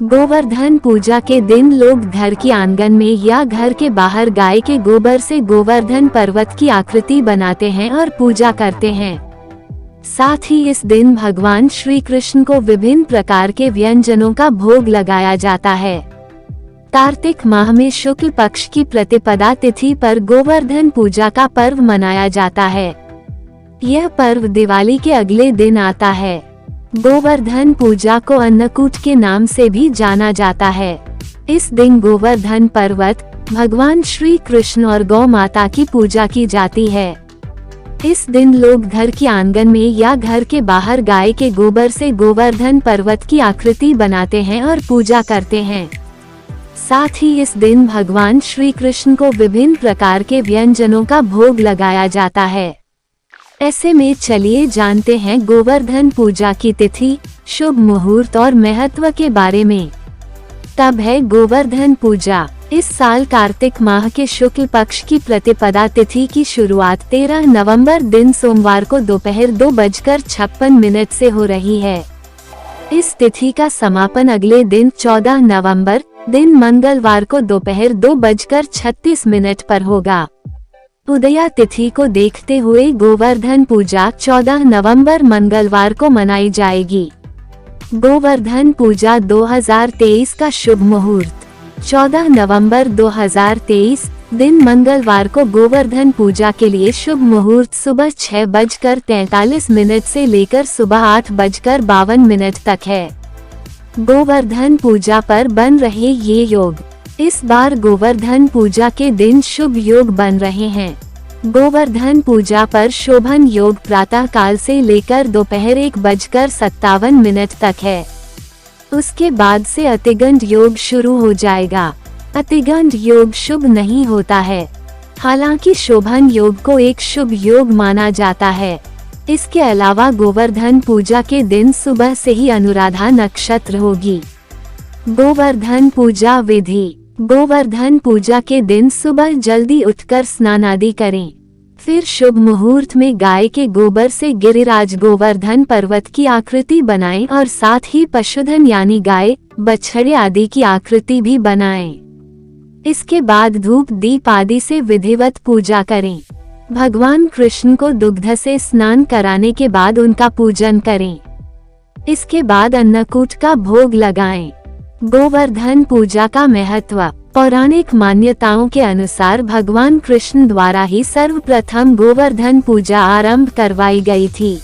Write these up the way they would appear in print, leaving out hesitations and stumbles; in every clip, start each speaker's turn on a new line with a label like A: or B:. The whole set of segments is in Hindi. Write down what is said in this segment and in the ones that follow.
A: गोवर्धन पूजा के दिन लोग घर के आंगन में या घर के बाहर गाय के गोबर से गोवर्धन पर्वत की आकृति बनाते हैं और पूजा करते हैं। साथ ही इस दिन भगवान श्री कृष्ण को विभिन्न प्रकार के व्यंजनों का भोग लगाया जाता है। कार्तिक माह में शुक्ल पक्ष की प्रतिपदा तिथि पर गोवर्धन पूजा का पर्व मनाया जाता है। यह पर्व दिवाली के अगले दिन आता है। गोवर्धन पूजा को अन्नकूट के नाम से भी जाना जाता है। इस दिन गोवर्धन पर्वत, भगवान श्री कृष्ण और गौ माता की पूजा की जाती है। इस दिन लोग घर के आंगन में या घर के बाहर गाय के गोबर से गोवर्धन पर्वत की आकृति बनाते हैं और पूजा करते हैं। साथ ही इस दिन भगवान श्री कृष्ण को विभिन्न प्रकार के व्यंजनों का भोग लगाया जाता है। ऐसे में चलिए जानते हैं गोवर्धन पूजा की तिथि, शुभ मुहूर्त और महत्व के बारे में। तब है गोवर्धन पूजा। इस साल कार्तिक माह के शुक्ल पक्ष की प्रतिपदा तिथि की शुरुआत 13 नवंबर दिन सोमवार को दोपहर 2:56 से हो रही है। इस तिथि का समापन अगले दिन 14 नवंबर दिन मंगलवार को दोपहर 2:36 पर होगा। उदया तिथि को देखते हुए गोवर्धन पूजा 14 नवंबर मंगलवार को मनाई जाएगी। गोवर्धन पूजा 2023 का शुभ मुहूर्त 14 नवंबर 2023 दिन मंगलवार को गोवर्धन पूजा के लिए शुभ मुहूर्त सुबह 6:43 से लेकर सुबह 8:52 तक है। गोवर्धन पूजा पर बन रहे ये योग। इस बार गोवर्धन पूजा के दिन शुभ योग बन रहे हैं। गोवर्धन पूजा पर शोभन योग प्रातः काल से लेकर दोपहर 1:57 तक है। उसके बाद से अतिगंड योग शुरू हो जाएगा। अतिगंड योग शुभ नहीं होता है, हालांकि शोभन योग को एक शुभ योग माना जाता है। इसके अलावा गोवर्धन पूजा के दिन सुबह से ही अनुराधा नक्षत्र होगी। गोवर्धन पूजा विधि। गोवर्धन पूजा के दिन सुबह जल्दी उठकर स्नान आदि करें। फिर शुभ मुहूर्त में गाय के गोबर से गिरिराज गोवर्धन पर्वत की आकृति बनाएं और साथ ही पशुधन यानी गाय, बछड़े आदि की आकृति भी बनाएं। इसके बाद धूप दीप आदि से विधिवत पूजा करें। भगवान कृष्ण को दुग्ध से स्नान कराने के बाद उनका पूजन करें। इसके बाद अन्नकूट का भोग लगाएं। गोवर्धन पूजा का महत्व। पौराणिक मान्यताओं के अनुसार भगवान कृष्ण द्वारा ही सर्वप्रथम गोवर्धन पूजा आरंभ करवाई गई थी।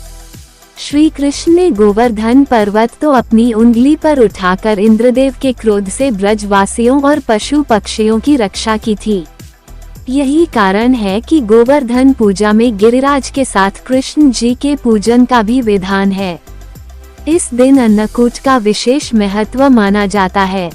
A: श्री कृष्ण ने गोवर्धन पर्वत तो अपनी उंगली पर उठाकर इंद्रदेव के क्रोध से ब्रजवासियों और पशु पक्षियों की रक्षा की थी। यही कारण है कि गोवर्धन पूजा में गिरिराज के साथ कृष्ण जी के पूजन का भी विधान है। इस दिन अन्नकूट का विशेष महत्व माना जाता है।